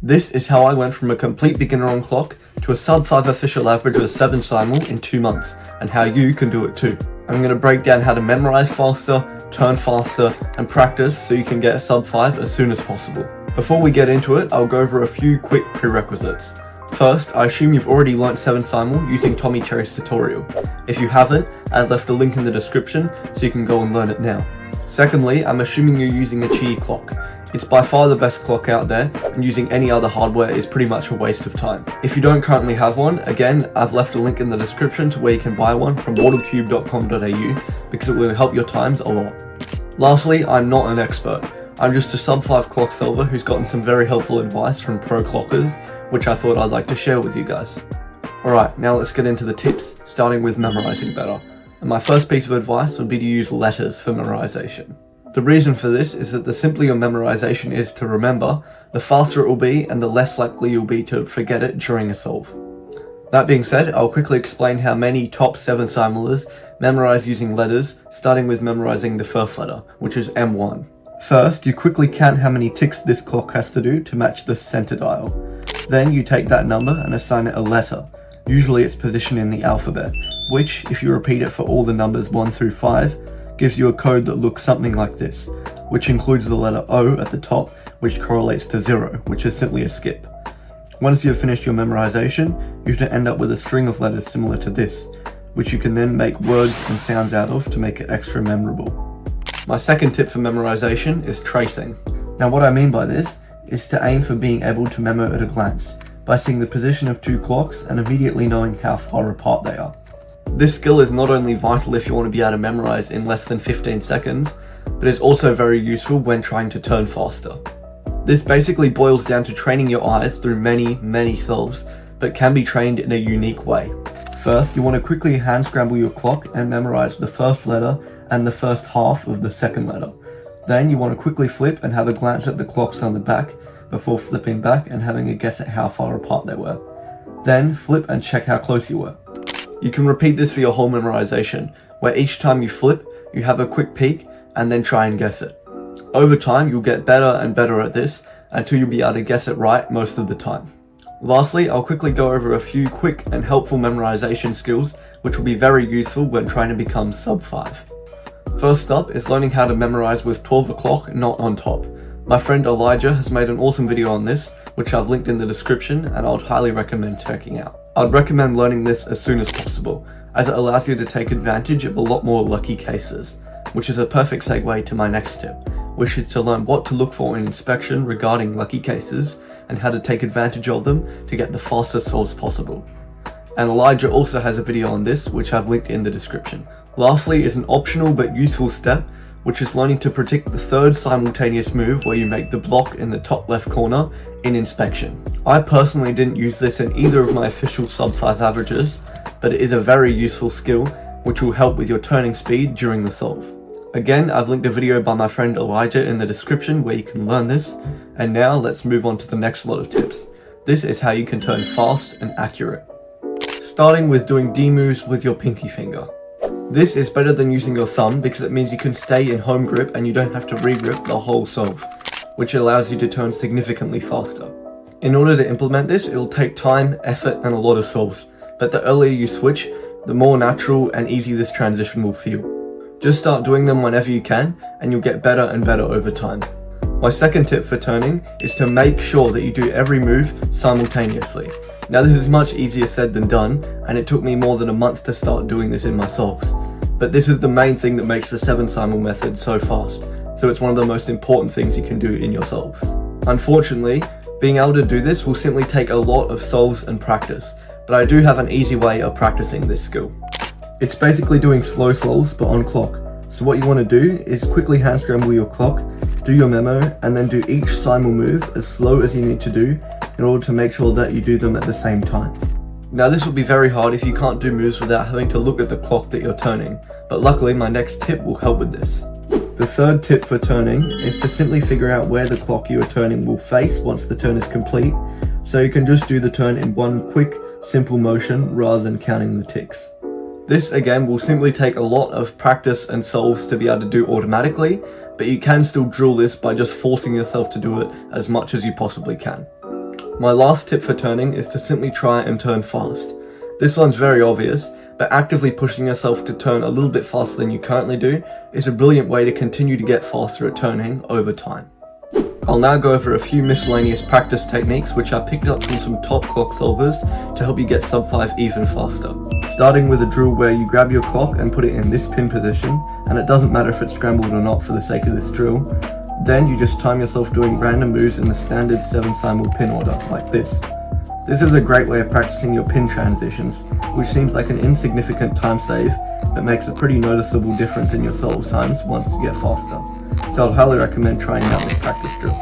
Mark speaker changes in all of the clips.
Speaker 1: This is how I went from a complete beginner on clock to a sub-5 official average of 7 simul in 2 months, and how you can do it too. I'm going to break down how to memorize faster, turn faster, and practice so you can get a sub-5 as soon as possible. Before we get into it, I'll go over a few quick prerequisites. First, I assume you've already learnt 7 simul using Tommy Cherry's tutorial. If you haven't, I've left a link in the description so you can go and learn it now. Secondly, I'm assuming you're using a Qi clock. It's by far the best clock out there, and using any other hardware is pretty much a waste of time. If you don't currently have one, again, I've left a link in the description to where you can buy one from watercube.com.au because it will help your times a lot. Lastly, I'm not an expert. I'm just a sub-5 clock solver who's gotten some very helpful advice from pro clockers, which I thought I'd like to share with you guys. Alright, now let's get into the tips, starting with memorizing better. And my first piece of advice would be to use letters for memorization. The reason for this is that the simpler your memorization is to remember, the faster it will be and the less likely you'll be to forget it during a solve. That being said, I'll quickly explain how many top 7 simulers memorize using letters, starting with memorizing the first letter, which is M1. First, you quickly count how many ticks this clock has to do to match the center dial. Then you take that number and assign it a letter, usually its position in the alphabet, which, if you repeat it for all the numbers 1 through 5, gives you a code that looks something like this, which includes the letter O at the top, which correlates to 0, which is simply a skip. Once you've finished your memorization, you should end up with a string of letters similar to this, which you can then make words and sounds out of to make it extra memorable. My second tip for memorization is tracing. Now what I mean by this is to aim for being able to memo at a glance, by seeing the position of 2 clocks and immediately knowing how far apart they are. This skill is not only vital if you want to be able to memorize in less than 15 seconds, but is also very useful when trying to turn faster. This basically boils down to training your eyes through many solves, but can be trained in a unique way. First, you want to quickly hand scramble your clock and memorize the first letter and the first half of the second letter. Then you want to quickly flip and have a glance at the clocks on the back before flipping back and having a guess at how far apart they were. Then flip and check how close you were. You can repeat this for your whole memorization, where each time you flip, you have a quick peek and then try and guess it. Over time, you'll get better and better at this until you'll be able to guess it right most of the time. Lastly, I'll quickly go over a few quick and helpful memorization skills which will be very useful when trying to become sub-5. First up is learning how to memorize with 12 o'clock not on top. My friend Elijah has made an awesome video on this, which I've linked in the description, and I would highly recommend checking out. I'd recommend learning this as soon as possible, as it allows you to take advantage of a lot more lucky cases, which is a perfect segue to my next tip, which is to learn what to look for in inspection regarding lucky cases and how to take advantage of them to get the fastest solves possible. And Elijah also has a video on this, which I've linked in the description. Lastly is an optional but useful step, which is learning to predict the third simultaneous move where you make the block in the top left corner in inspection. I personally didn't use this in either of my official sub-5 averages, but it is a very useful skill which will help with your turning speed during the solve. Again, I've linked a video by my friend Elijah in the description where you can learn this, and now let's move on to the next lot of tips. This is how you can turn fast and accurate. Starting with doing D moves with your pinky finger. This is better than using your thumb because it means you can stay in home grip and you don't have to re-grip the whole solve, which allows you to turn significantly faster. In order to implement this, it will take time, effort, and a lot of solves, but the earlier you switch, the more natural and easy this transition will feel. Just start doing them whenever you can, and you'll get better and better over time. My second tip for turning is to make sure that you do every move simultaneously. Now this is much easier said than done, and it took me more than a month to start doing this in my solves. But this is the main thing that makes the 7 simul method so fast, so it's one of the most important things you can do in your solves. Unfortunately, being able to do this will simply take a lot of solves and practice, but I do have an easy way of practicing this skill. It's basically doing slow solves but on clock. So what you want to do is quickly hand scramble your clock, do your memo, and then do each simul move as slow as you need to do in order to make sure that you do them at the same time. Now this will be very hard if you can't do moves without having to look at the clock that you're turning, but luckily my next tip will help with this. The third tip for turning is to simply figure out where the clock you are turning will face once the turn is complete, so you can just do the turn in one quick, simple motion rather than counting the ticks. This again will simply take a lot of practice and solves to be able to do automatically, but you can still drill this by just forcing yourself to do it as much as you possibly can. My last tip for turning is to simply try and turn fast. This one's very obvious, but actively pushing yourself to turn a little bit faster than you currently do is a brilliant way to continue to get faster at turning over time. I'll now go over a few miscellaneous practice techniques which I picked up from some top clock solvers to help you get sub-5 even faster. Starting with a drill where you grab your clock and put it in this pin position, and it doesn't matter if it's scrambled or not for the sake of this drill. Then you just time yourself doing random moves in the standard 7 simul pin order, like this. This is a great way of practicing your pin transitions, which seems like an insignificant time save, but makes a pretty noticeable difference in your solve times once you get faster. So I'd highly recommend trying out this practice drill.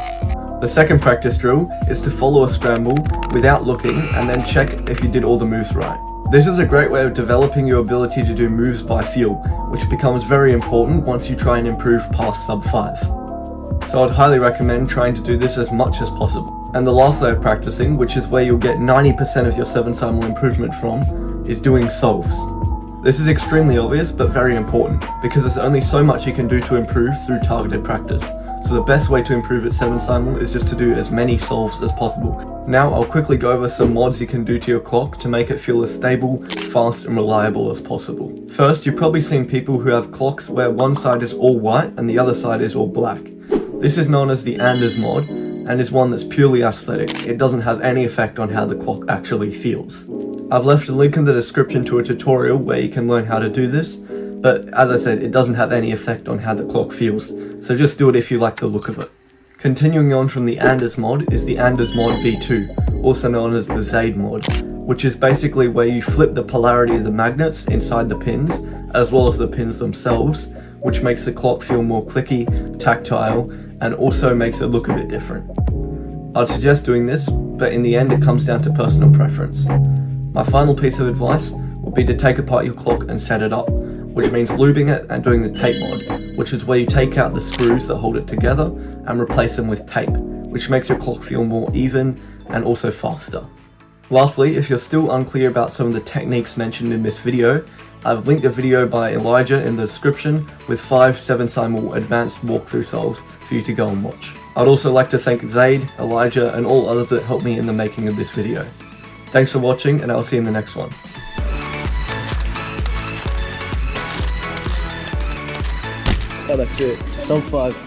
Speaker 1: The second practice drill is to follow a scramble without looking and then check if you did all the moves right. This is a great way of developing your ability to do moves by feel, which becomes very important once you try and improve past sub-5. So I'd highly recommend trying to do this as much as possible. And the last way of practicing, which is where you'll get 90% of your 7 simul improvement from, is doing solves. This is extremely obvious but very important, because there's only so much you can do to improve through targeted practice. So the best way to improve at 7 simul is just to do as many solves as possible. Now I'll quickly go over some mods you can do to your clock to make it feel as stable, fast and reliable as possible. First, you've probably seen people who have clocks where one side is all white and the other side is all black. This is known as the Anders mod, and is one that's purely aesthetic. It doesn't have any effect on how the clock actually feels. I've left a link in the description to a tutorial where you can learn how to do this, but as I said, it doesn't have any effect on how the clock feels, so just do it if you like the look of it. Continuing on from the Anders mod is the Anders mod V2, also known as the Zaid mod, which is basically where you flip the polarity of the magnets inside the pins, as well as the pins themselves, which makes the clock feel more clicky, tactile, and also makes it look a bit different. I'd suggest doing this, but in the end it comes down to personal preference. My final piece of advice would be to take apart your clock and set it up, which means lubing it and doing the tape mod, which is where you take out the screws that hold it together and replace them with tape, which makes your clock feel more even and also faster. Lastly, if you're still unclear about some of the techniques mentioned in this video, I've linked a video by Elijah in the description with 5 7 simul advanced walkthrough solves for you to go and watch. I'd also like to thank Zaid, Elijah and all others that helped me in the making of this video. Thanks for watching and I'll see you in the next one.
Speaker 2: Oh, that's it. Sub-5.